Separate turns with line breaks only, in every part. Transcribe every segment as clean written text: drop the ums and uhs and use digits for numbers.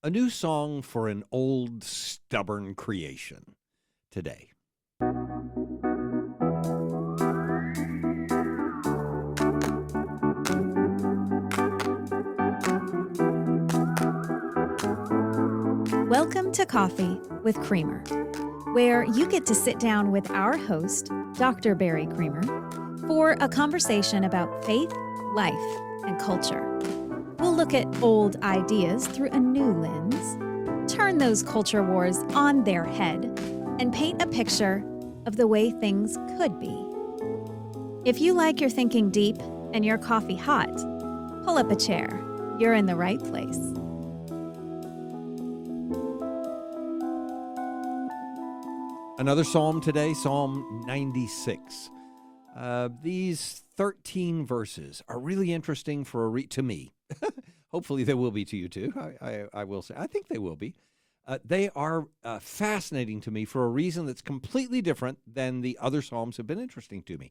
A new song for an old, stubborn creation today.
Welcome to Coffee with Creamer, where you get to sit down with our host, Dr. Barry Creamer, for a conversation about faith, life, and culture. We'll look at old ideas through a new lens, turn those culture wars on their head, and paint a picture of the way things could be. If you like your thinking deep and your coffee hot, pull up a chair. You're in the right place.
Another psalm today, Psalm 96. These 13 verses are really interesting to me. Hopefully they will be to you too. I will say, I think they will be. They are fascinating to me for a reason that's completely different than the other psalms have been interesting to me.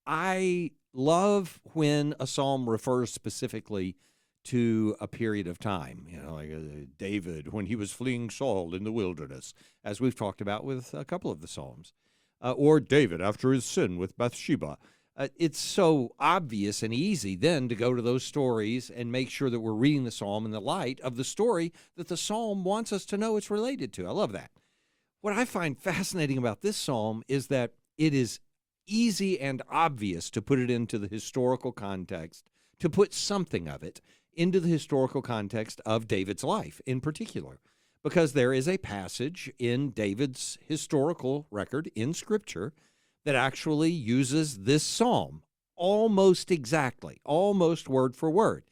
I love when a psalm refers specifically to a period of time, like David when he was fleeing Saul in the wilderness, as we've talked about with a couple of the Psalms, or David after his sin with Bathsheba. It's so obvious and easy then to go to those stories and make sure that we're reading the Psalm in the light of the story that the Psalm wants us to know it's related to. I love that. What I find fascinating about this Psalm is that it is easy and obvious to put it into the historical context, to put something of it into the historical context of David's life in particular, because there is a passage in David's historical record in Scripture that actually uses this psalm almost exactly, almost word for word.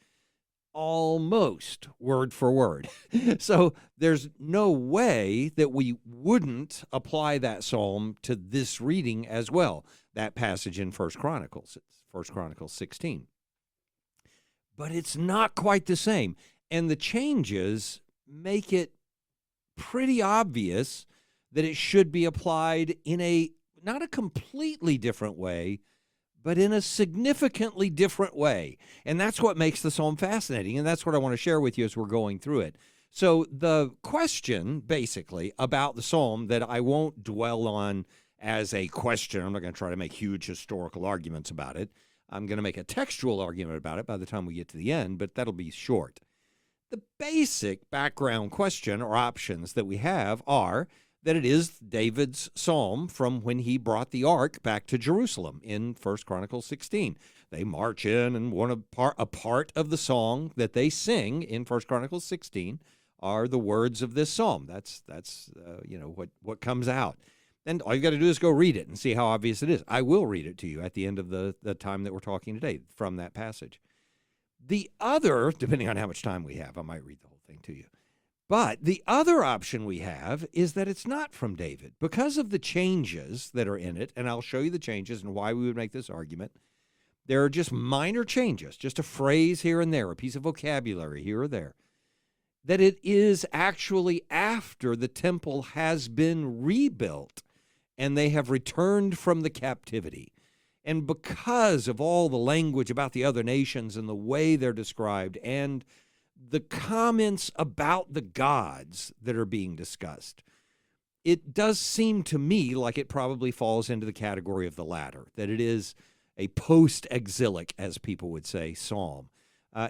So there's no way that we wouldn't apply that psalm to this reading as well, that passage in 1 Chronicles. It's 1 Chronicles 16. But it's not quite the same. And the changes make it pretty obvious that it should be applied in not a completely different way, but in a significantly different way. And that's what makes the psalm fascinating. And that's what I want to share with you as we're going through it. So the question, basically, about the psalm that I won't dwell on as a question, I'm not going to try to make huge historical arguments about it. I'm going to make a textual argument about it by the time we get to the end, but that'll be short. The basic background question or options that we have are that it is David's psalm from when he brought the ark back to Jerusalem in 1 Chronicles 16. They march in, and a part of the song that they sing in 1 Chronicles 16 are the words of this psalm. That's what comes out. And all you got to do is go read it and see how obvious it is. I will read it to you at the end of the time that we're talking today from that passage. The other, depending on how much time we have, I might read the whole thing to you. But the other option we have is that it's not from David. Because of the changes that are in it, and I'll show you the changes and why we would make this argument, there are just minor changes, just a phrase here and there, a piece of vocabulary here or there, that it is actually after the temple has been rebuilt and they have returned from the captivity. And because of all the language about the other nations and the way they're described and the comments about the gods that are being discussed, it does seem to me like it probably falls into the category of the latter, that it is a post-exilic, as people would say, psalm,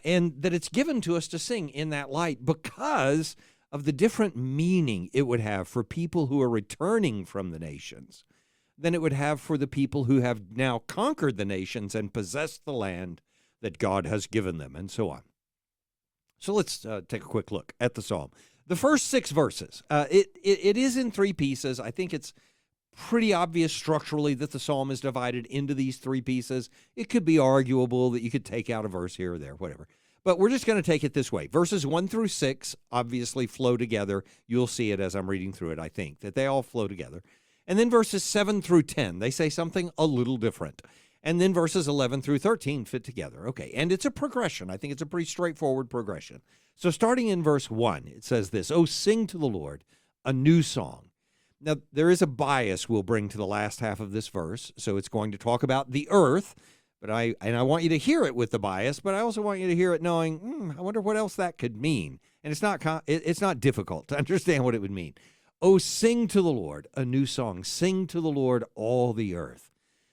and that it's given to us to sing in that light because of the different meaning it would have for people who are returning from the nations than it would have for the people who have now conquered the nations and possessed the land that God has given them, and so on. So let's take a quick look at the psalm. The first 6 verses, it is in 3 pieces. I think it's pretty obvious structurally that the psalm is divided into these 3 pieces. It could be arguable that you could take out a verse here or there, whatever. But we're just going to take it this way. Verses 1 through 6 obviously flow together. You'll see it as I'm reading through it, I think, that they all flow together. And then verses 7 through 10, they say something a little different. And then verses 11 through 13 fit together. Okay, and it's a progression. I think it's a pretty straightforward progression. So starting in verse 1, it says this, "Oh, sing to the Lord a new song." Now, there is a bias we'll bring to the last half of this verse. So it's going to talk about the earth, But I want you to hear it with the bias, but I also want you to hear it knowing, I wonder what else that could mean. And it's not difficult to understand what it would mean. Oh, sing to the Lord a new song. Sing to the Lord, all the earth.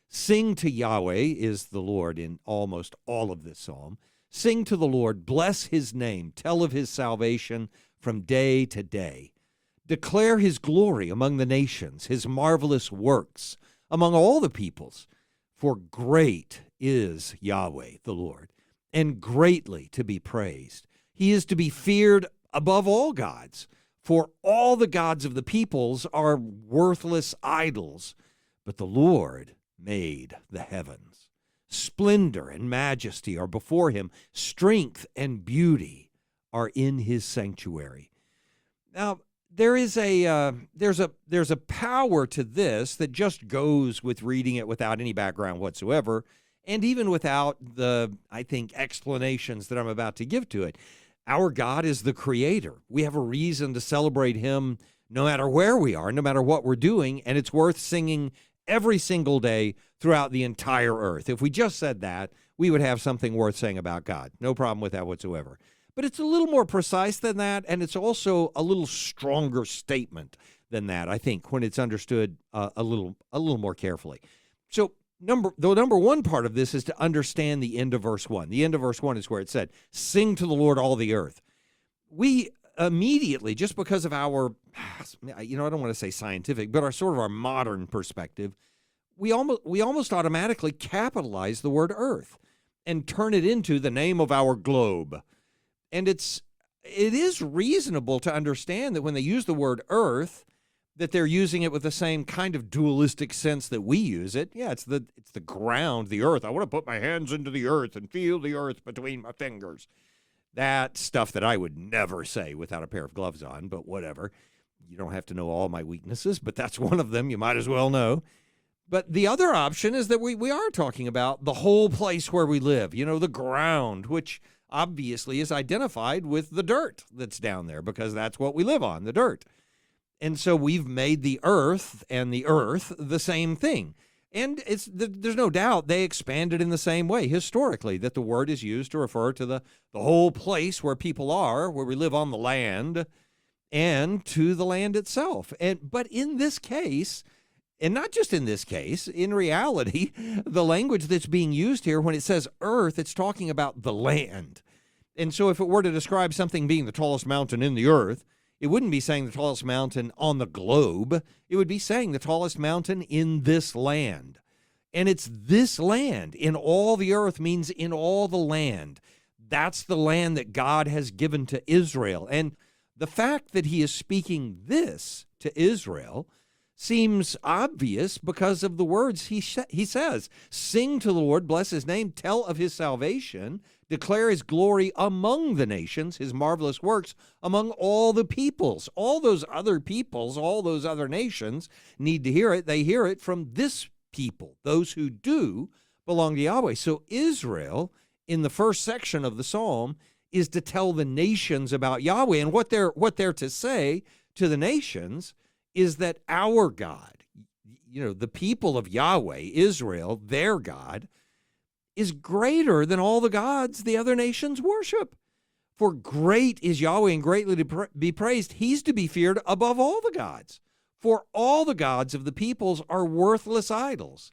Sing to Yahweh is the Lord in almost all of this psalm. Sing to the Lord, bless his name, tell of his salvation from day to day. Declare his glory among the nations, his marvelous works among all the peoples. For great is Yahweh, the Lord, and greatly to be praised. He is to be feared above all gods, for all the gods of the peoples are worthless idols, but the Lord made the heavens. Splendor and majesty are before him. Strength and beauty are in his sanctuary. Now, there's a power to this that just goes with reading it without any background whatsoever, and even without the, I think, explanations that I'm about to give to it. Our God is the creator. We have a reason to celebrate him no matter where we are, no matter what we're doing, and it's worth singing every single day throughout the entire earth. If we just said that, we would have something worth saying about God. No problem with that whatsoever. But it's a little more precise than that, and it's also a little stronger statement than that, I think, when it's understood a little more carefully. So the number one part of this is to understand the end of verse 1. The end of verse 1 is where it said, sing to the Lord, all the earth. We immediately, just because of our, I don't want to say scientific, but our modern perspective, we almost automatically capitalize the word earth and turn it into the name of our globe. And it is reasonable to understand that when they use the word earth, that they're using it with the same kind of dualistic sense that we use it. Yeah, it's the ground, the earth. I want to put my hands into the earth and feel the earth between my fingers. That stuff that I would never say without a pair of gloves on, but whatever. You don't have to know all my weaknesses, but that's one of them. You might as well know. But the other option is that we are talking about the whole place where we live, the ground, which obviously is identified with the dirt that's down there because that's what we live on, the dirt. And so we've made the earth and the earth the same thing. And there's no doubt they expanded in the same way historically, that the word is used to refer to the whole place where people are, where we live on the land, and to the land itself. But in this case, and not just in this case, in reality, the language that's being used here, when it says earth, it's talking about the land. And so if it were to describe something being the tallest mountain in the earth, it wouldn't be saying the tallest mountain on the globe. It would be saying the tallest mountain in this land. And it's this land. In all the earth means in all the land. That's the land that God has given to Israel. And the fact that he is speaking this to Israel seems obvious because of the words he says. Sing to the Lord, bless his name, tell of his salvation, declare his glory among the nations, his marvelous works among all the peoples. All those other peoples, all those other nations need to hear it. They hear it from this people, those who do belong to Yahweh. So Israel, in the first section of the psalm, is to tell the nations about Yahweh. And what they're to say to the nations is that our God, the people of Yahweh, Israel, their God, is greater than all the gods the other nations worship. For great is Yahweh and greatly to be praised. He's to be feared above all the gods. For all the gods of the peoples are worthless idols.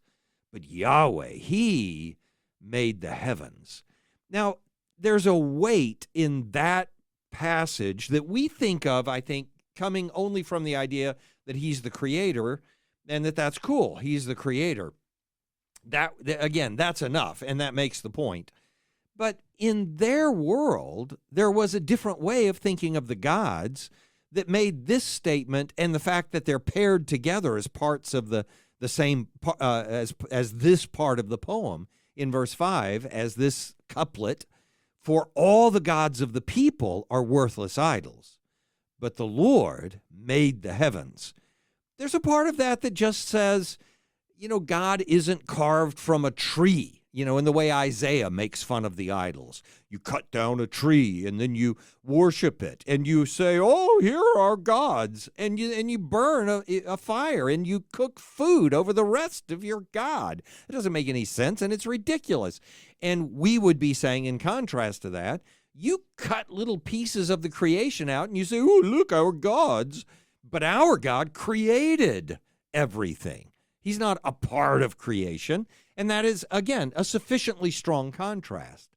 But Yahweh, he made the heavens. Now, there's a weight in that passage that we think of, I think, coming only from the idea that he's the creator and that's cool. He's the creator. Again, that's enough, and that makes the point. But in their world, there was a different way of thinking of the gods that made this statement and the fact that they're paired together as parts of the same as this part of the poem in verse 5, as this couplet, for all the gods of the people are worthless idols, but the Lord made the heavens. There's a part of that just says, God isn't carved from a tree. in the way Isaiah makes fun of the idols. You cut down a tree and then you worship it and you say, oh, here are our gods. And you burn a fire and you cook food over the rest of your God. It doesn't make any sense and it's ridiculous. And we would be saying, in contrast to that, you cut little pieces of the creation out and you say, oh, look, our gods. But our God created everything. He's not a part of creation. And that is, again, a sufficiently strong contrast.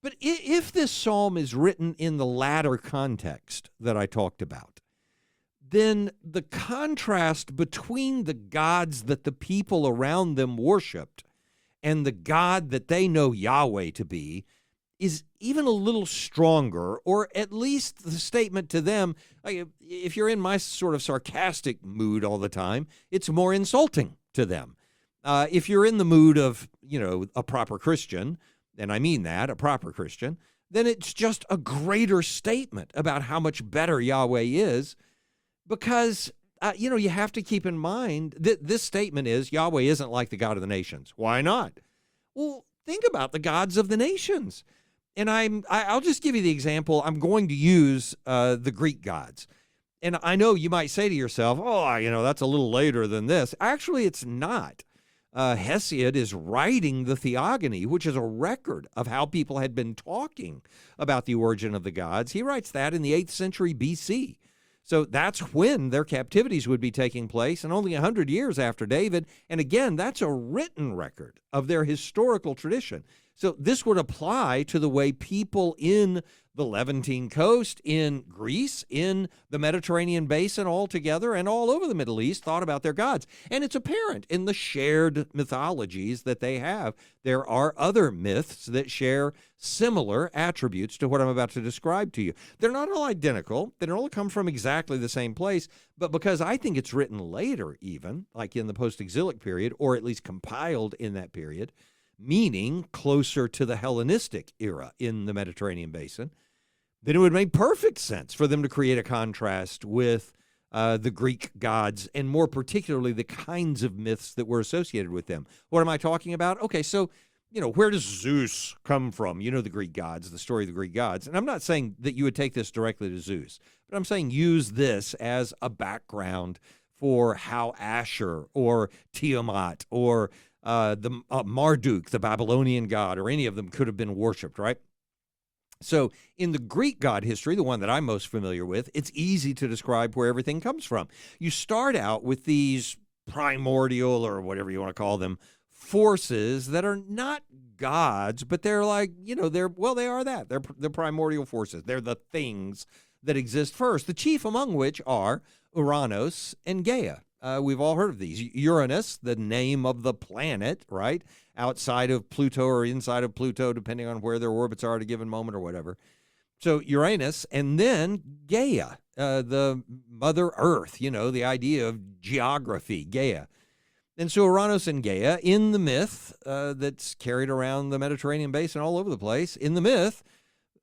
But if this psalm is written in the latter context that I talked about, then the contrast between the gods that the people around them worshiped and the God that they know Yahweh to be is even a little stronger, or at least the statement to them, like, if you're in my sort of sarcastic mood all the time, it's more insulting to them. If you're in the mood of, a proper Christian, and I mean that, a proper Christian, then it's just a greater statement about how much better Yahweh is, because, you have to keep in mind that this statement is Yahweh isn't like the God of the nations. Why not? Well, think about the gods of the nations. And I'll just give you the example. I'm going to use the Greek gods. And I know you might say to yourself, oh, that's a little later than this. Actually, it's not. Hesiod is writing the Theogony, which is a record of how people had been talking about the origin of the gods. He writes that in the 8th century BC. So that's when their captivities would be taking place, and only 100 years after David. And again, that's a written record of their historical tradition. So this would apply to the way people in the Levantine coast, in Greece, in the Mediterranean basin altogether, and all over the Middle East thought about their gods. And it's apparent in the shared mythologies that they have. There are other myths that share similar attributes to what I'm about to describe to you. They're not all identical. They don't all come from exactly the same place, but because I think it's written later even, like in the post-exilic period, or at least compiled in that period, meaning closer to the Hellenistic era in the Mediterranean basin, then it would make perfect sense for them to create a contrast with the Greek gods, and more particularly the kinds of myths that were associated with them. What am I talking about? Okay, so, where does Zeus come from? The Greek gods, the story of the Greek gods. And I'm not saying that you would take this directly to Zeus, but I'm saying use this as a background for how Asher or Tiamat or the Marduk, the Babylonian god, or any of them could have been worshipped, right? So in the Greek god history, the one that I'm most familiar with, it's easy to describe where everything comes from. You start out with these primordial, or whatever you want to call them, forces that are not gods, but they're like, they are that. They're the primordial forces. They're the things that exist first, the chief among which are Uranus and Gaia. We've all heard of these. Uranus, the name of the planet, right? Outside of Pluto or inside of Pluto, depending on where their orbits are at a given moment or whatever. So Uranus, and then Gaia, the Mother Earth, the idea of geography, Gaia. And so Uranus and Gaia, in the myth that's carried around the Mediterranean basin all over the place, in the myth,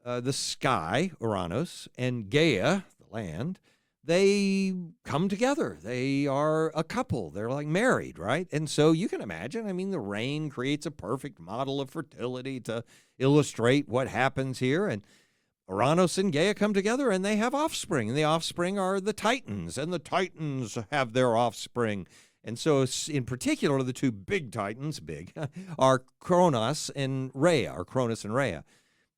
the sky, Uranus, and Gaia, the land, they come together. They are a couple. They're like married, right? And so you can imagine, the rain creates a perfect model of fertility to illustrate what happens here. And Uranus and Gaia come together and they have offspring. And the offspring are the Titans, and the Titans have their offspring. And so in particular, the two big Titans, are Cronus and Rhea, or Cronus and Rhea.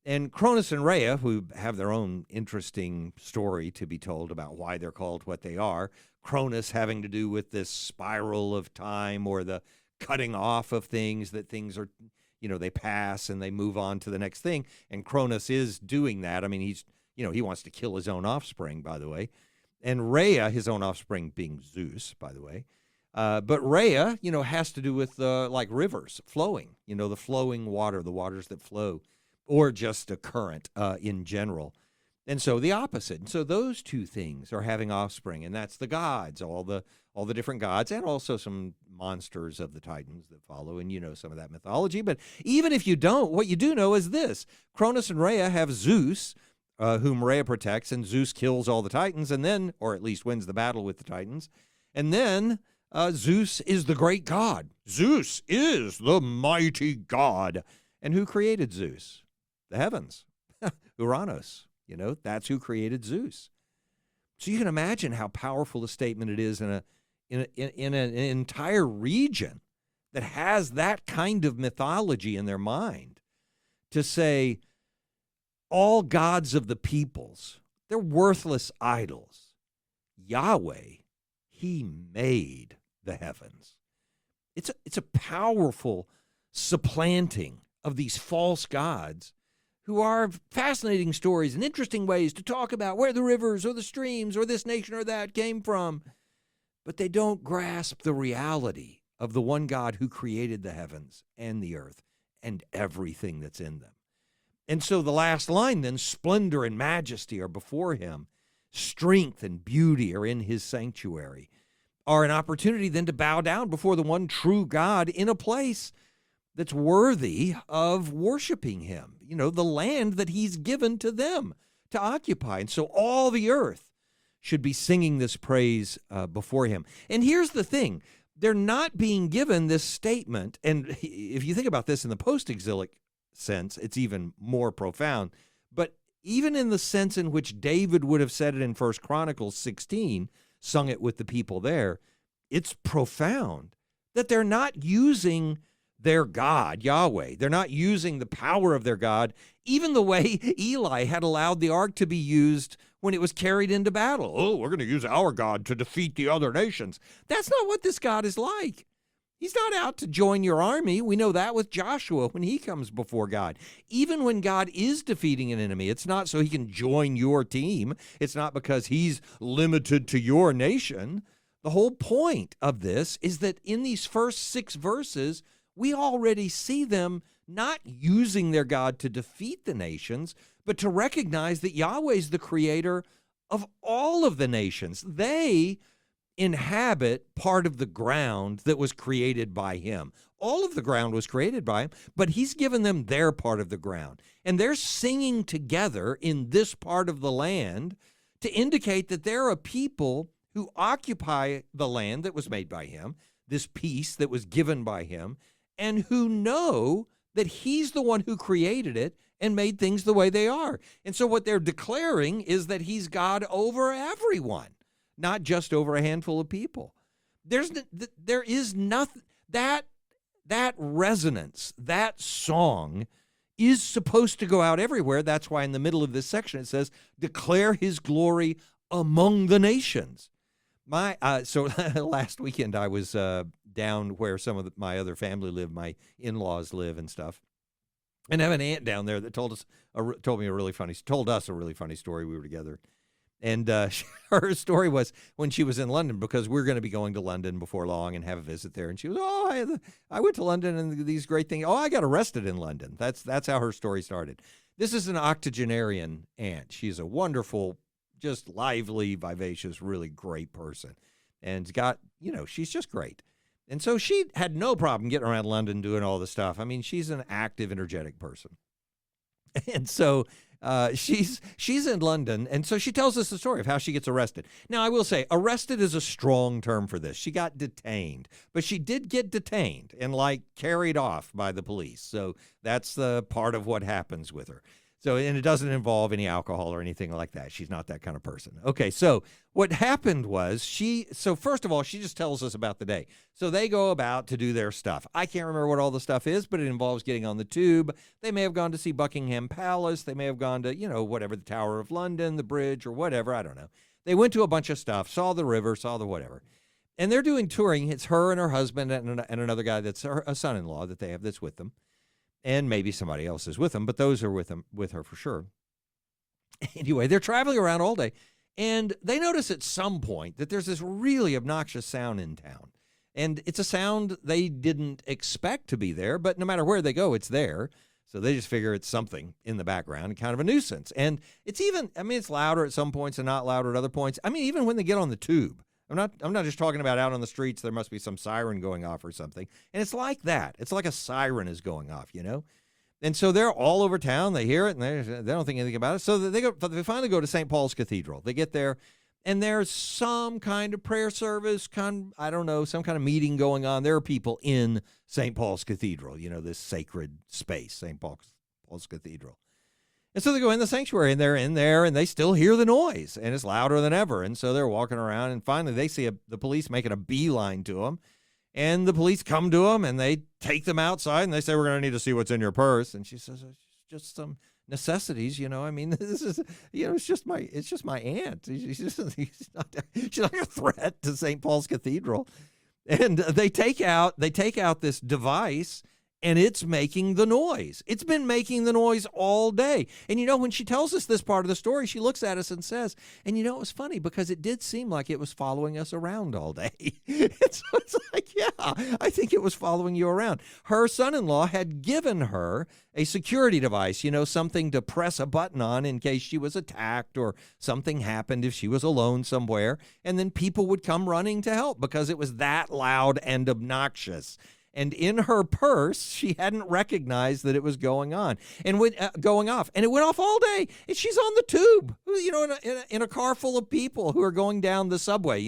And Cronus and Rhea, who have their own interesting story to be told about why they're called what they are, Cronus having to do with this spiral of time, or the cutting off of things, that things are, they pass and they move on to the next thing. And Cronus is doing that. He's, he wants to kill his own offspring, by the way. And Rhea, his own offspring being Zeus, by the way. But Rhea, has to do with like rivers flowing, the flowing water, the waters that flow, or just a current in general. And so the opposite. And so those two things are having offspring, and that's the gods, all the different gods, and also some monsters of the Titans that follow, and some of that mythology. But even if you don't, what you do know is this: Cronus and Rhea have Zeus, whom Rhea protects, and Zeus kills all the Titans, and then, or at least wins the battle with the Titans. And then Zeus is the great god. Zeus is the mighty god. And who created Zeus? The heavens. Uranus. That's who created Zeus. So you can imagine how powerful a statement it is in an entire region that has that kind of mythology in their mind, to say all gods of the peoples, they're worthless idols. Yahweh, he made the heavens. It's a powerful supplanting of these false gods, who are fascinating stories and interesting ways to talk about where the rivers or the streams or this nation or that came from. But they don't grasp the reality of the one God who created the heavens and the earth and everything that's in them. And so the last line then, splendor and majesty are before him, strength and beauty are in his sanctuary, are an opportunity then to bow down before the one true God in a place that's worthy of worshiping him, the land that he's given to them to occupy. And so all the earth should be singing this praise before him. And here's the thing. They're not being given this statement. And if you think about this in the post-exilic sense, it's even more profound. But even in the sense in which David would have said it in 1 Chronicles 16, sung it with the people there, it's profound that they're not using their God, Yahweh. They're not using the power of their God, even the way Eli had allowed the ark to be used when it was carried into battle. Oh, we're going to use our God to defeat the other nations. That's not what this God is like. He's not out to join your army. We know that with Joshua when he comes before God. Even when God is defeating an enemy, it's not so he can join your team. It's not because he's limited to your nation. The whole point of this is that in these first 6 verses, we already see them not using their God to defeat the nations, but to recognize that Yahweh's the creator of all of the nations. They inhabit part of the ground that was created by him. All of the ground was created by him, but he's given them their part of the ground. And they're singing together in this part of the land to indicate that they're a people who occupy the land that was made by him, this peace that was given by him, and who know that he's the one who created it and made things the way they are. And so what they're declaring is that he's God over everyone, not just over a handful of people. There is nothing, that resonance, that song is supposed to go out everywhere. That's why in the middle of this section it says, declare his glory among the nations. So last weekend I was down where some of my other family live, my in-laws live and stuff. And I have an aunt down there that told us a really funny story. We were together. And her story was when she was in London, because we're going to be going to London before long and have a visit there. And she was, I went to London and these great things. Oh, I got arrested in London. That's how her story started. This is an octogenarian aunt. She's a wonderful, just lively, vivacious, really great person. And she's just great. And so she had no problem getting around London doing all the stuff. I mean, she's an active, energetic person. And so she's in London, and so she tells us the story of how she gets arrested. Now, I will say, arrested is a strong term for this. She got detained, but she did get detained and, carried off by the police. So that's the part of what happens with her. So, and it doesn't involve any alcohol or anything like that. She's not that kind of person. Okay, so what happened was first of all, she just tells us about the day. So they go about to do their stuff. I can't remember what all the stuff is, but it involves getting on the tube. They may have gone to see Buckingham Palace. They may have gone to, whatever, the Tower of London, the bridge, or whatever. I don't know. They went to a bunch of stuff, saw the river, saw the whatever. And they're doing touring. It's her and her husband and another guy that's a son-in-law that they have that's with them. And maybe somebody else is with them, but those are with her for sure. Anyway, they're traveling around all day, and they notice at some point that there's this really obnoxious sound in town. And it's a sound they didn't expect to be there, but no matter where they go, it's there. So they just figure it's something in the background, kind of a nuisance. And it's louder at some points and not louder at other points. I mean, even when they get on the tube. I'm not just talking about out on the streets, there must be some siren going off or something. And it's like that. It's like a siren is going off, And so they're all over town. They hear it, and they don't think anything about it. So they finally go to St. Paul's Cathedral. They get there, and there's some kind of prayer service, I don't know, some kind of meeting going on. There are people in St. Paul's Cathedral, this sacred space, St. Paul's Cathedral. And so they go in the sanctuary, and they're in there, and they still hear the noise, and it's louder than ever. And so they're walking around, and finally they see the police making a beeline to them. And the police come to them, and they take them outside, and they say, "We're going to need to see what's in your purse." And she says, "It's just some necessities, I mean, this is, it's just my aunt. She's not a threat to St. Paul's Cathedral." And they take out this device, and it's making the noise. It's been making the noise all day. And when she tells us this part of the story, she looks at us and says, and it was funny because it did seem like it was following us around all day. So it's like, yeah, I think it was following you around. Her son-in-law had given her a security device, something to press a button on in case she was attacked or something happened if she was alone somewhere. And then people would come running to help because it was that loud and obnoxious. And in her purse, she hadn't recognized that it was going on and going off. And it went off all day. And she's on the tube, in a car full of people who are going down the subway,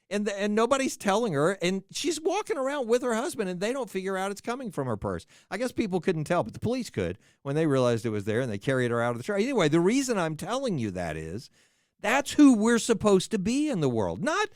and nobody's telling her. And she's walking around with her husband, and they don't figure out it's coming from her purse. I guess people couldn't tell, but the police could when they realized it was there, and they carried her out of the truck. Anyway, the reason I'm telling you that is that's who we're supposed to be in the world. Not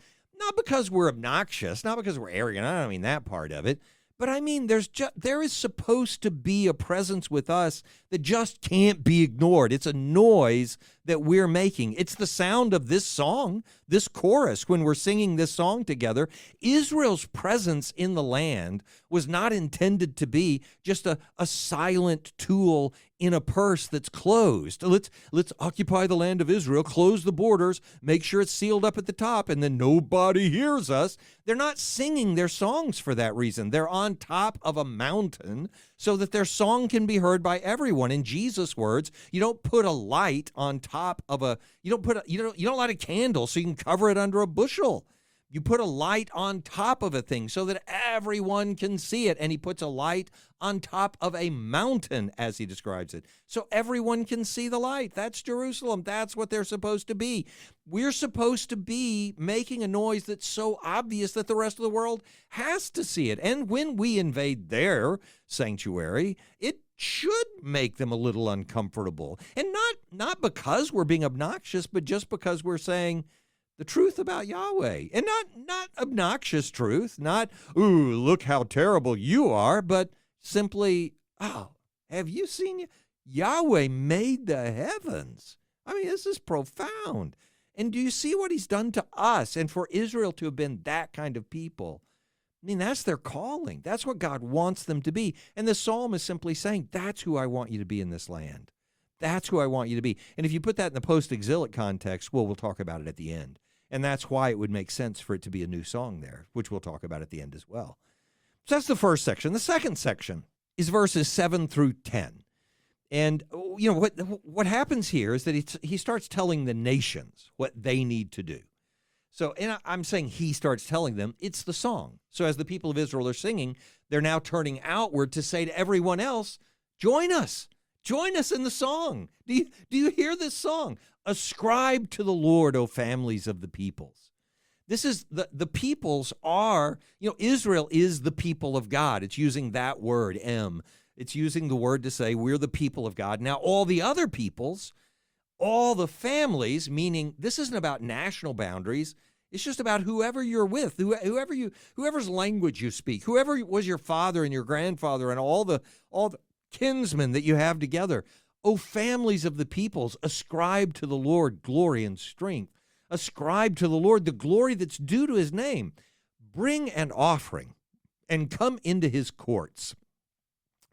because we're obnoxious, not because we're arrogant. I don't mean that part of it. But I mean, there is supposed to be a presence with us that just can't be ignored. It's a noise that we're making. It's the sound of this song, this chorus, when we're singing this song together. Israel's presence in the land was not intended to be just a silent tool in a purse that's closed. Let's occupy the land of Israel, close the borders, make sure it's sealed up at the top, and then nobody hears us. They're not singing their songs for that reason. They're on top of a mountain so that their song can be heard by everyone. In Jesus' words, you don't put a light on top of you don't light a candle so you can cover it under a bushel. You put a light on top of a thing so that everyone can see it. And he puts a light on top of a mountain, as he describes it, so everyone can see the light. That's Jerusalem. That's what they're supposed to be. We're supposed to be making a noise that's so obvious that the rest of the world has to see it. And when we invade their sanctuary, it should make them a little uncomfortable. And not because we're being obnoxious, but just because we're saying the truth about Yahweh. And not obnoxious truth, not, ooh, look how terrible you are, but simply, oh, have you seen Yahweh made the heavens? I mean, this is profound. And do you see what he's done to us? And for Israel to have been that kind of people, I mean, that's their calling. That's what God wants them to be. And the psalm is simply saying, that's who I want you to be in this land. That's who I want you to be. And if you put that in the post-exilic context, well, we'll talk about it at the end. And that's why it would make sense for it to be a new song there, which we'll talk about at the end as well. So that's the first section. The second section is verses 7 through 10. And, what happens here is that he starts telling the nations what they need to do. So, and I'm saying he starts telling them, it's the song. So as the people of Israel are singing, they're now turning outward to say to everyone else, join us. Join us in the song. Do you hear this song? Ascribe to the Lord, O families of the peoples. This is the peoples are, Israel is the people of God. It's using that word, M. It's using the word to say we're the people of God. Now, all the other peoples, all the families, meaning this isn't about national boundaries. It's just about whoever you're with, whoever's language you speak, whoever was your father and your grandfather and all the kinsmen that you have together. O families of the peoples, ascribe to the Lord glory and strength. Ascribe to the Lord the glory that's due to his name. Bring an offering and come into his courts.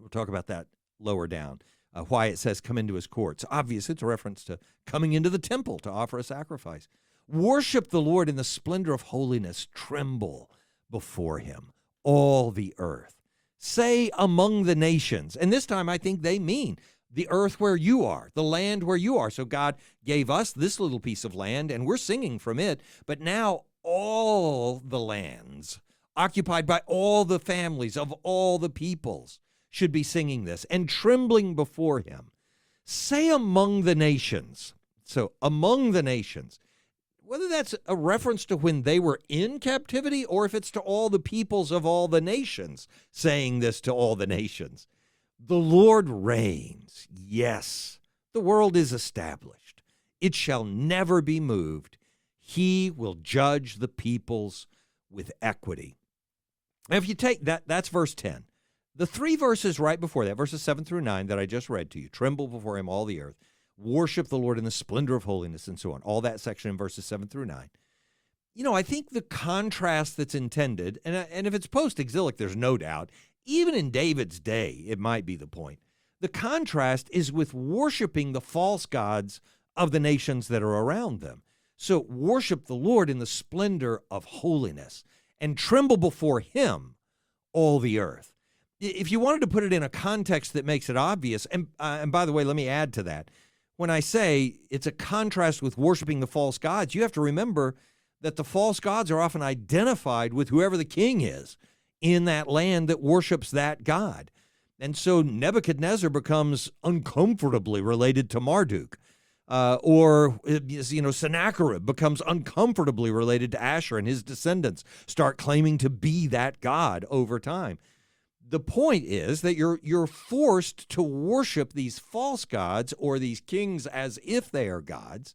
We'll talk about that lower down, why it says come into his courts. Obviously, it's a reference to coming into the temple to offer a sacrifice. Worship the Lord in the splendor of holiness. Tremble before him, all the earth. Say among the nations, and this time I think they mean the earth where you are, the land where you are. So God gave us this little piece of land, and we're singing from it, but now all the lands occupied by all the families of all the peoples should be singing this and trembling before him. Say among the nations. So among the nations. whether that's a reference to when they were in captivity or if it's to all the peoples of all the nations, saying this to all the nations. The Lord reigns. Yes, the world is established. It shall never be moved. He will judge the peoples with equity. Now, if you take that's verse 10. The three verses right before that, verses 7 through 9 that I just read to you, tremble before him all the earth, worship the Lord in the splendor of holiness, and so on, all that section in verses 7 through 9. I think the contrast that's intended, and if it's post-exilic, there's no doubt, even in David's day, it might be the point. The contrast is with worshiping the false gods of the nations that are around them. So worship the Lord in the splendor of holiness and tremble before him, all the earth. If you wanted to put it in a context that makes it obvious, and by the way, let me add to that. When I say it's a contrast with worshiping the false gods, you have to remember that the false gods are often identified with whoever the king is in that land that worships that god. And so Nebuchadnezzar becomes uncomfortably related to Marduk. Or Sennacherib becomes uncomfortably related to Asher, and his descendants start claiming to be that god over time. The point is that you're forced to worship these false gods or these kings as if they are gods,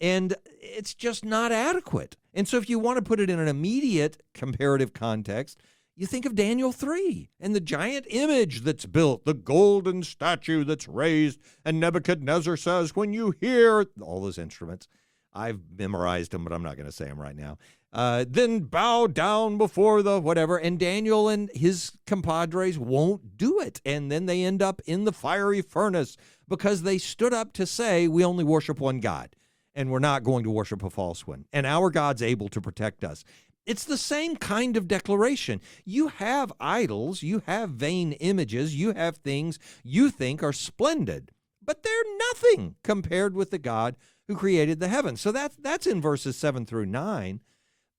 and it's just not adequate. And so if you want to put it in an immediate comparative context, you think of Daniel 3 and the giant image that's built, the golden statue that's raised, and Nebuchadnezzar says, when you hear all those instruments, I've memorized them, but I'm not going to say them right now, then bow down before the whatever, and Daniel and his compadres won't do it, and then they end up in the fiery furnace because they stood up to say, we only worship one God, and we're not going to worship a false one, and our God's able to protect us. It's the same kind of declaration. You have idols, you have vain images, you have things you think are splendid, but they're nothing compared with the God who created the heavens. So that's in verses 7 through 9.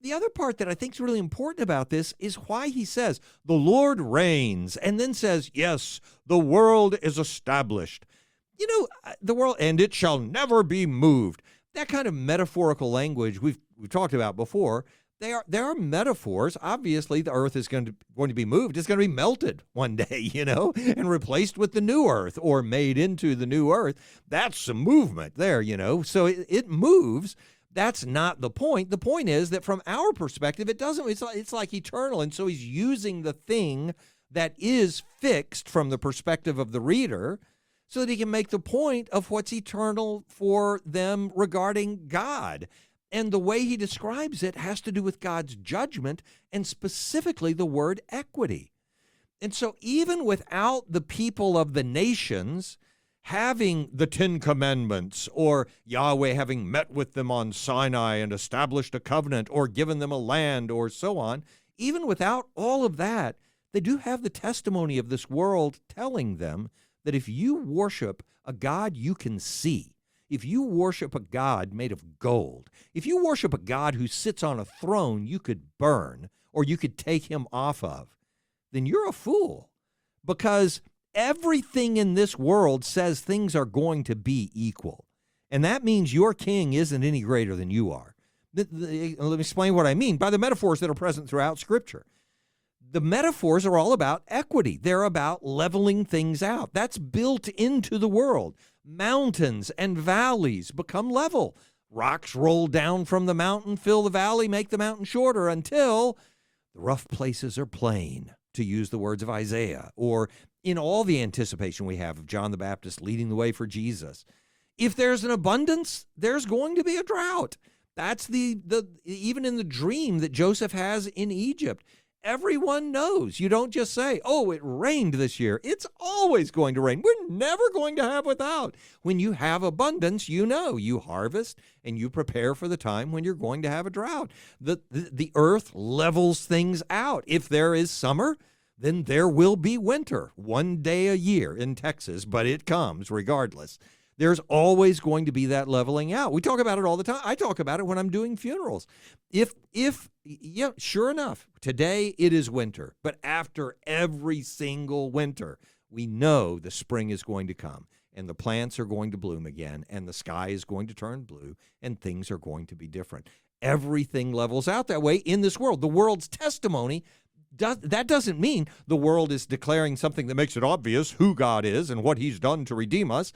The other part that I think is really important about this is why he says, the Lord reigns, and then says, yes, the world is established. The world, and it shall never be moved. That kind of metaphorical language we've talked about before. There are metaphors. Obviously, the earth is going to be moved. It's going to be melted one day, and replaced with the new earth or made into the new earth. That's some movement there, So it moves. That's not the point. The point is that from our perspective, it doesn't. It's like eternal. And so he's using the thing that is fixed from the perspective of the reader so that he can make the point of what's eternal for them regarding God. And the way he describes it has to do with God's judgment and specifically the word equity. And so even without the people of the nations having the 10 Commandments or Yahweh having met with them on Sinai and established a covenant or given them a land or so on, even without all of that, they do have the testimony of this world telling them that if you worship a God you can see, if you worship a God made of gold, if you worship a God who sits on a throne you could burn or you could take him off of, then you're a fool, because everything in this world says things are going to be equal. And that means your king isn't any greater than you are. Let me explain what I mean by the metaphors that are present throughout Scripture. The metaphors are all about equity. They're about leveling things out. That's built into the world. Mountains and valleys become level. Rocks roll down from the mountain, fill the valley, make the mountain shorter until the rough places are plain, to use the words of Isaiah, or in all the anticipation we have of John the Baptist leading the way for Jesus. If there's an abundance, there's going to be a drought. That's even in the dream that Joseph has in Egypt. Everyone knows. You don't just say, oh, it rained this year. It's always going to rain. We're never going to have without. When you have abundance, you harvest and you prepare for the time when you're going to have a drought. The earth levels things out. If there is summer, then there will be winter, one day a year in Texas, but it comes regardless. There's always going to be that leveling out. We talk about it all the time. I talk about it when I'm doing funerals. Sure enough, today it is winter, but after every single winter, we know the spring is going to come. and the plants are going to bloom again, and the sky is going to turn blue, and things are going to be different. Everything levels out that way in this world. The world's testimony, that doesn't mean the world is declaring something that makes it obvious who God is and what he's done to redeem us.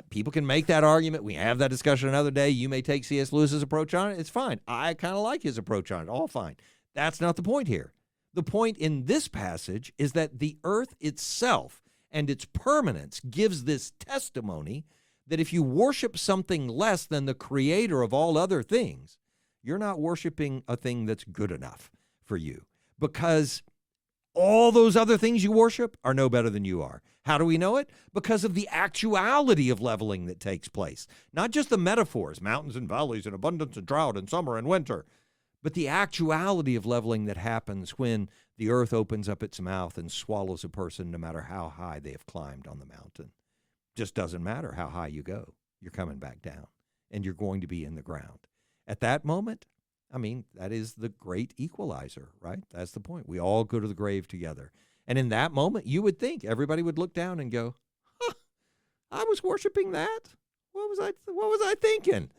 People can make that argument. We have that discussion another day. You may take C.S. Lewis's approach on it. It's fine. I kind of like his approach on it. All fine. That's not the point here. The point in this passage is that the earth itself and its permanence gives this testimony that if you worship something less than the creator of all other things, you're not worshiping a thing that's good enough for you, because all those other things you worship are no better than you are. How do we know it? Because of the actuality of leveling that takes place. Not just the metaphors, mountains and valleys and abundance and drought and summer and winter, but the actuality of leveling that happens when the earth opens up its mouth and swallows a person no matter how high they have climbed on the mountain. Just doesn't matter how high you go. You're coming back down, and you're going to be in the ground. At that moment, I mean, that is the great equalizer, right? That's the point. We all go to the grave together. And in that moment, you would think everybody would look down and go, huh, I was worshiping that? What was I thinking?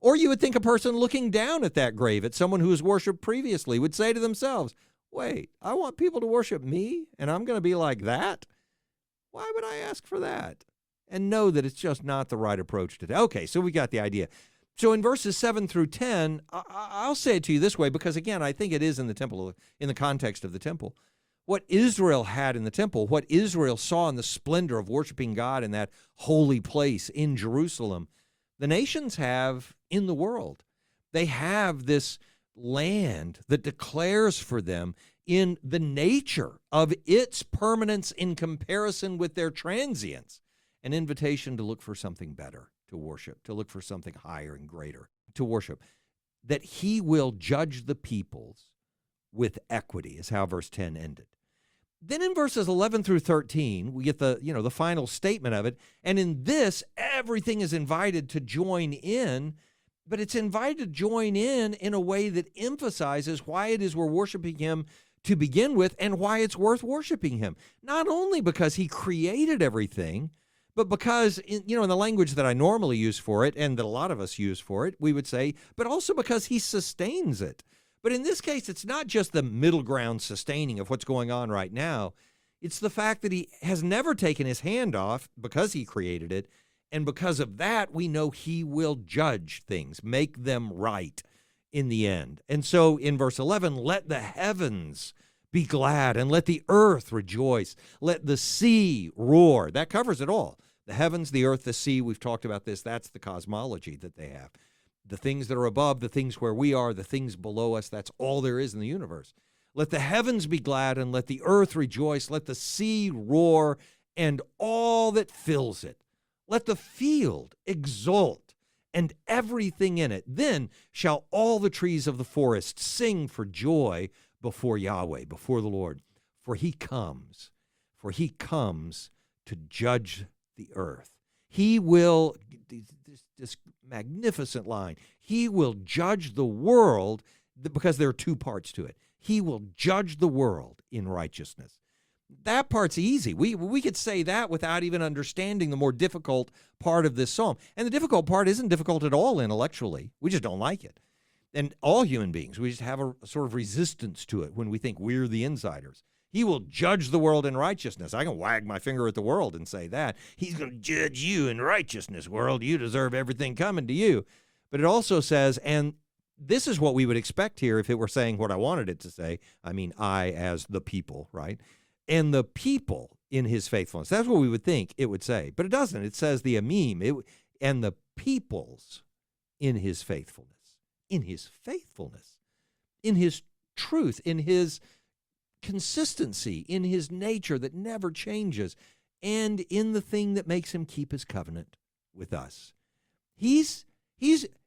Or you would think a person looking down at that grave, at someone who was worshiped previously, would say to themselves, wait, I want people to worship me, and I'm going to be like that? Why would I ask for that? And know that it's just not the right approach today. Okay, so we got the idea. So in verses 7 through 10, I'll say it to you this way, because, again, I think it is in the temple, in the context of the temple. What Israel had in the temple, what Israel saw in the splendor of worshiping God in that holy place in Jerusalem, the nations have in the world. They have this land that declares for them in the nature of its permanence in comparison with their transience, an invitation to look for something better, to worship, to look for something higher and greater, to worship. That he will judge the peoples with equity is how verse 10 ended. Then in verses 11 through 13, we get the final statement of it. And in this, everything is invited to join in, but it's invited to join in a way that emphasizes why it is we're worshiping him to begin with and why it's worth worshiping him. Not only because he created everything, but because, in the language that I normally use for it and that a lot of us use for it, we would say, but also because he sustains it. But in this case, it's not just the middle ground sustaining of what's going on right now. It's the fact that he has never taken his hand off because he created it. And because of that, we know he will judge things, make them right in the end. And so in verse 11, let the heavens be glad and let the earth rejoice. Let the sea roar. That covers it all. The heavens, the earth, the sea, we've talked about this. That's the cosmology that they have. The things that are above, the things where we are, the things below us, that's all there is in the universe. Let the heavens be glad and let the earth rejoice. Let the sea roar and all that fills it. Let the field exult and everything in it. Then shall all the trees of the forest sing for joy before Yahweh, before the Lord. For he comes to judge the earth. He will, this magnificent line, he will judge the world, because there are two parts to it. He will judge the world in righteousness. That part's easy. We could say that without even understanding the more difficult part of this psalm. And the difficult part isn't difficult at all intellectually. We just don't like it. And all human beings, we just have a sort of resistance to it when we think we're the insiders. He will judge the world in righteousness. I can wag my finger at the world and say that. He's going to judge you in righteousness, world. You deserve everything coming to you. But it also says, and this is what we would expect here if it were saying what I wanted it to say. I mean, I as the people, right? And the people in his faithfulness. That's what we would think it would say. But it doesn't. It says the amim, and the peoples in his faithfulness. In his faithfulness. In his truth. In his consistency. In his nature that never changes. And in the thing that makes him keep his covenant with us. His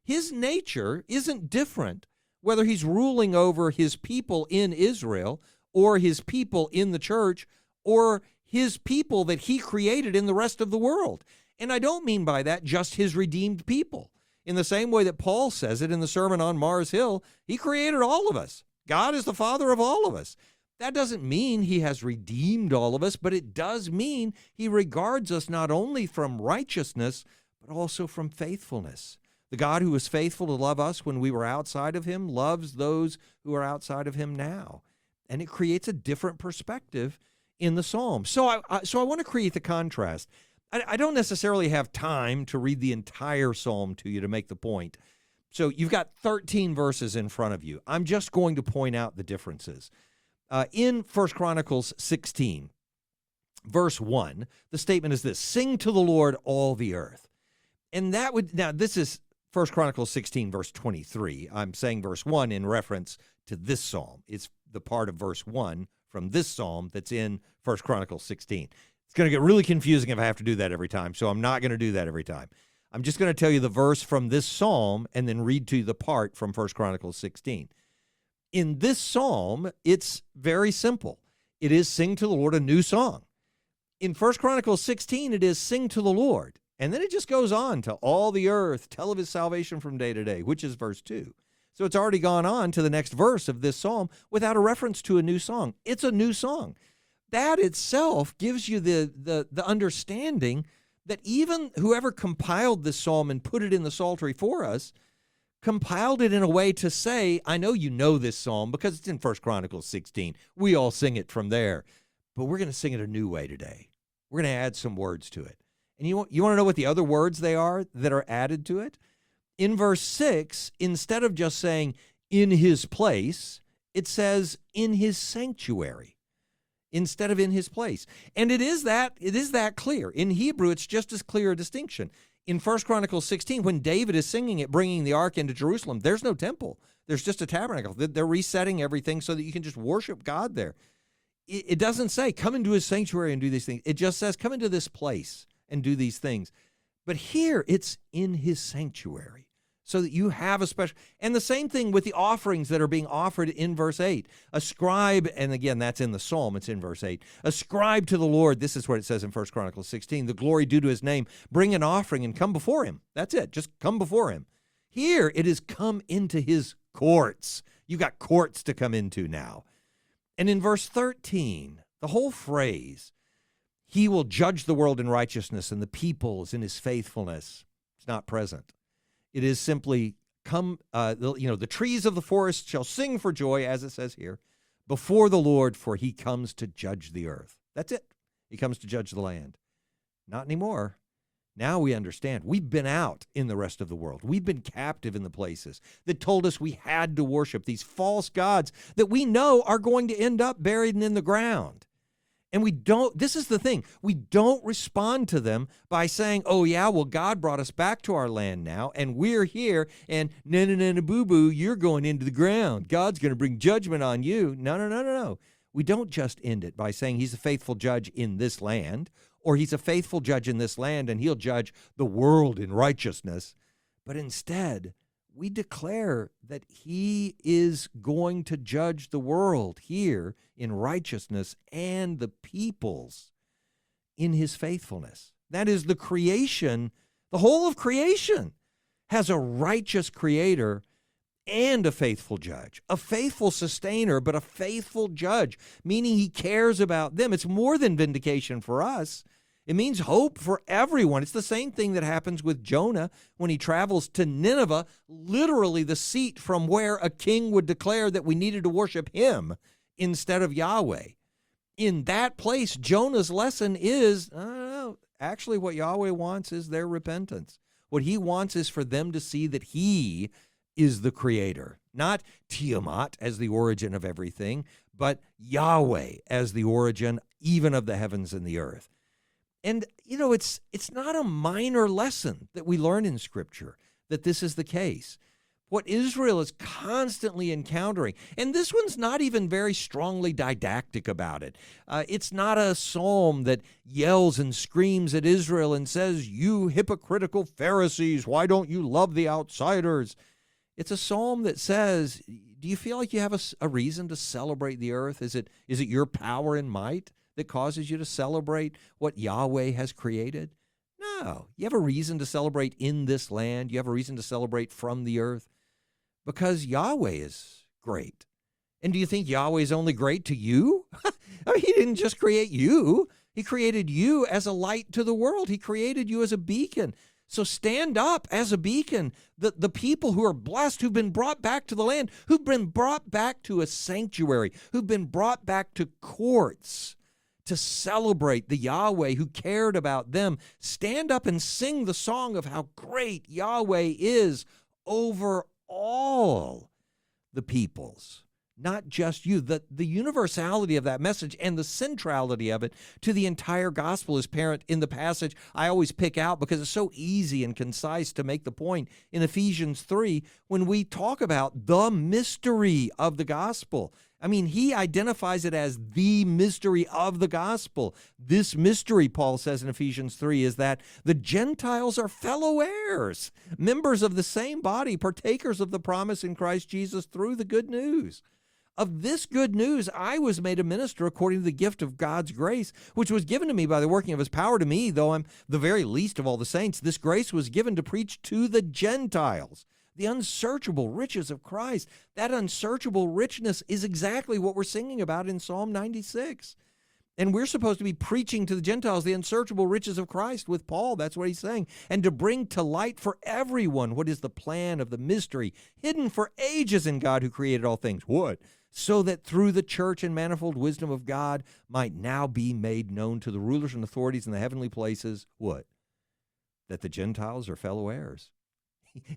nature isn't different whether he's ruling over his people in Israel or his people in the church, or his people that he created in the rest of the world. And I don't mean by that just his redeemed people. In the same way that Paul says it in the Sermon on Mars Hill, he created all of us. God is the Father of all of us. That doesn't mean he has redeemed all of us, but it does mean he regards us not only from righteousness, but also from faithfulness. The God who was faithful to love us when we were outside of him loves those who are outside of him now. And it creates a different perspective in the psalm. So I want to create the contrast. I don't necessarily have time to read the entire psalm to you to make the point. So you've got 13 verses in front of you. I'm just going to point out the differences. In 1 Chronicles 16, verse 1, the statement is this: sing to the Lord, all the earth. And now this is 1 Chronicles 16, verse 23. I'm saying verse 1 in reference to this psalm. It's the part of verse 1 from this psalm that's in 1 Chronicles 16. It's going to get really confusing if I have to do that every time, so I'm not going to do that every time. I'm just going to tell you the verse from this psalm and then read to you the part from 1 Chronicles 16. In this psalm, it's very simple. It is sing to the Lord a new song. In 1 Chronicles 16, it is sing to the Lord. And then it just goes on to all the earth, tell of his salvation from day to day, which is verse 2. So it's already gone on to the next verse of this psalm without a reference to a new song. It's a new song. That itself gives you the understanding that even whoever compiled this psalm and put it in the Psaltery for us compiled it in a way to say, I know you know this psalm because it's in 1 Chronicles 16. We all sing it from there. But we're going to sing it a new way today. We're going to add some words to it. And you want to know what the other words they are that are added to it? In verse 6, instead of just saying in his place, it says in his sanctuary instead of in his place. And it is that clear. In Hebrew, it's just as clear a distinction. In 1 Chronicles 16, when David is singing it, bringing the ark into Jerusalem, there's no temple. There's just a tabernacle. They're resetting everything so that you can just worship God there. It doesn't say, come into his sanctuary and do these things. It just says, come into this place and do these things. But here, it's in his sanctuary so that you have a special. And the same thing with the offerings that are being offered in verse 8. Ascribe, and again, that's in the psalm, it's in verse 8. Ascribe to the Lord, this is what it says in 1 Chronicles 16, the glory due to his name. Bring an offering and come before him. That's it, just come before him. Here, it is come into his courts. You got courts to come into now. And in verse 13, the whole phrase, he will judge the world in righteousness and the peoples in his faithfulness, it's not present. It is simply the trees of the forest shall sing for joy, as it says here, before the Lord, for he comes to judge the earth. That's it. He comes to judge the land. Not anymore. Now we understand. We've been out in the rest of the world. We've been captive in the places that told us we had to worship these false gods that we know are going to end up buried in the ground. And this is the thing, we don't respond to them by saying, oh yeah, well, God brought us back to our land now, and we're here, and boo-boo, you're going into the ground. God's going to bring judgment on you. No. We don't just end it by saying he's a faithful judge in this land, or he's a faithful judge in this land, and he'll judge the world in righteousness. But instead, we declare that he is going to judge the world here in righteousness and the peoples in his faithfulness. That is the creation, the whole of creation has a righteous creator and a faithful judge, a faithful sustainer, but a faithful judge, meaning he cares about them. It's more than vindication for us. It means hope for everyone. It's the same thing that happens with Jonah when he travels to Nineveh, literally the seat from where a king would declare that we needed to worship him instead of Yahweh. In that place, Jonah's lesson is, actually what Yahweh wants is their repentance. What he wants is for them to see that he is the creator, not Tiamat as the origin of everything, but Yahweh as the origin even of the heavens and the earth. And, it's not a minor lesson that we learn in Scripture that this is the case. What Israel is constantly encountering, and this one's not even very strongly didactic about it. It's not a psalm that yells and screams at Israel and says, you hypocritical Pharisees, why don't you love the outsiders? It's a psalm that says, do you feel like you have a reason to celebrate the earth? Is it your power and might that causes you to celebrate what Yahweh has created? No. You have a reason to celebrate in this land. You have a reason to celebrate from the earth because Yahweh is great. And do you think Yahweh's only great to you? I mean, he didn't just create you. He created you as a light to the world. He created you as a beacon. So stand up as a beacon. The people who are blessed, who've been brought back to the land, who've been brought back to a sanctuary, who've been brought back to courts to celebrate the Yahweh who cared about them. Stand up and sing the song of how great Yahweh is over all the peoples. Not just you. The universality of that message and the centrality of it to the entire gospel is apparent in the passage I always pick out because it's so easy and concise to make the point in Ephesians 3 when we talk about the mystery of the gospel. I mean, he identifies it as the mystery of the gospel. This mystery, Paul says in Ephesians 3, is that the Gentiles are fellow heirs, members of the same body, partakers of the promise in Christ Jesus through the good news. Of this good news, I was made a minister according to the gift of God's grace, which was given to me by the working of his power. To me, though I'm the very least of all the saints, this grace was given to preach to the Gentiles the unsearchable riches of Christ. That unsearchable richness is exactly what we're singing about in Psalm 96. And we're supposed to be preaching to the Gentiles the unsearchable riches of Christ with Paul. That's what he's saying. And to bring to light for everyone what is the plan of the mystery hidden for ages in God who created all things. What? So that through the church and manifold wisdom of God might now be made known to the rulers and authorities in the heavenly places, what? That the Gentiles are fellow heirs.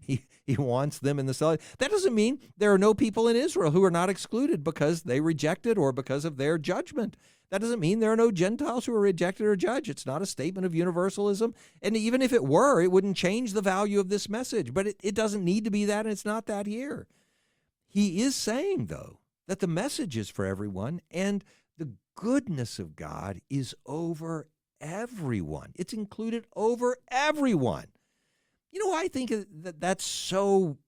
He wants them in the cell. That doesn't mean there are no people in Israel who are not excluded because they rejected or because of their judgment. That doesn't mean there are no Gentiles who are rejected or judged. It's not a statement of universalism. And even if it were, it wouldn't change the value of this message. But it doesn't need to be that, and it's not that here. He is saying, though, that the message is for everyone, and the goodness of God is over everyone. It's included over everyone. You know why I think that that's so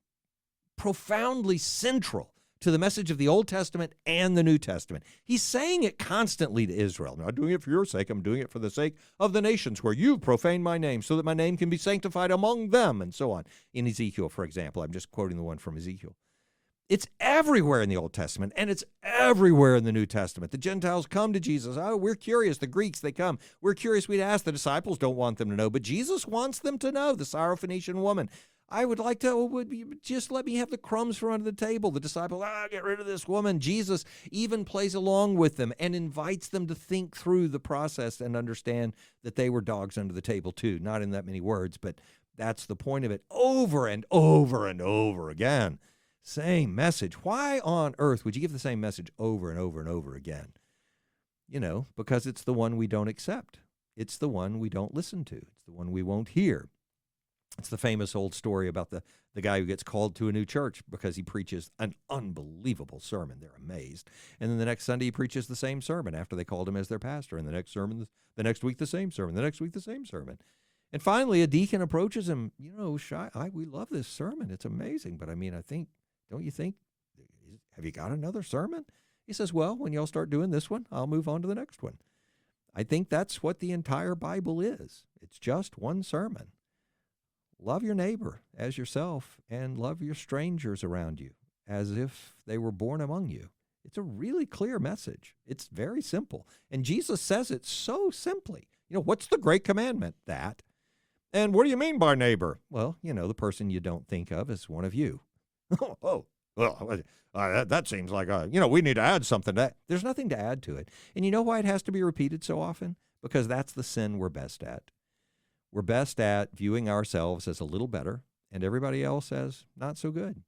profoundly central to the message of the Old Testament and the New Testament? He's saying it constantly to Israel. I'm not doing it for your sake. I'm doing it for the sake of the nations where you've profaned my name so that my name can be sanctified among them, and so on. In Ezekiel, for example, I'm just quoting the one from Ezekiel. It's everywhere in the Old Testament, and it's everywhere in the New Testament. The Gentiles come to Jesus. Oh, we're curious. The Greeks, they come. We're curious. We'd ask. The disciples don't want them to know, but Jesus wants them to know. The Syrophoenician woman. I would like to, would you just let me have the crumbs from under the table. The disciples, get rid of this woman. Jesus even plays along with them and invites them to think through the process and understand that they were dogs under the table too. Not in that many words, but that's the point of it. Over and over and over again. Same message. Why on earth would you give the same message over and over and over again? You know, because it's the one we don't accept. It's the one we don't listen to. It's the one we won't hear. It's the famous old story about the guy who gets called to a new church because he preaches an unbelievable sermon. They're amazed. And then the next Sunday he preaches the same sermon after they called him as their pastor. And the next sermon, the next week, the same sermon. The next week, the same sermon. And finally, a deacon approaches him. You know, we love this sermon. It's amazing. But I mean, don't you think, have you got another sermon? He says, well, when y'all start doing this one, I'll move on to the next one. I think that's what the entire Bible is. It's just one sermon. Love your neighbor as yourself and love your strangers around you as if they were born among you. It's a really clear message. It's very simple. And Jesus says it so simply. You know, what's the great commandment? That. And what do you mean by neighbor? Well, you know, the person you don't think of as one of you. Well, that seems like, we need to add something to that. There's nothing to add to it. And you know why it has to be repeated so often? Because that's the sin we're best at. We're best at viewing ourselves as a little better and everybody else as not so good.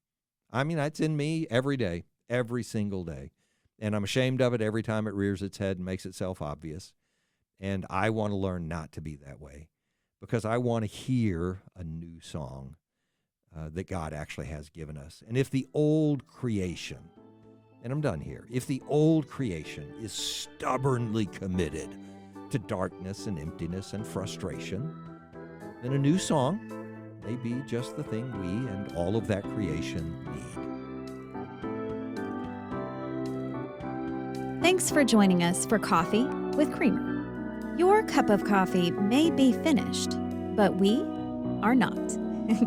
I mean, that's in me every day, every single day. And I'm ashamed of it every time it rears its head and makes itself obvious. And I want to learn not to be that way because I want to hear a new song that God actually has given us. And if the old creation, and I'm done here, if the old creation is stubbornly committed to darkness and emptiness and frustration, then a new song may be just the thing we and all of that creation
need. Thanks for joining us for Coffee with Creamer. Your cup of coffee may be finished, but we are not.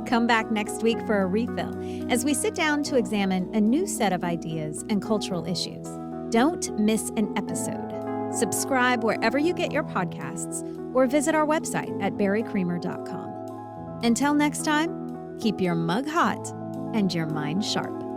Come back next week for a refill as we sit down to examine a new set of ideas and cultural issues. Don't miss an episode. Subscribe wherever you get your podcasts or visit our website at barrycreamer.com. Until next time, keep your mug hot and your mind sharp.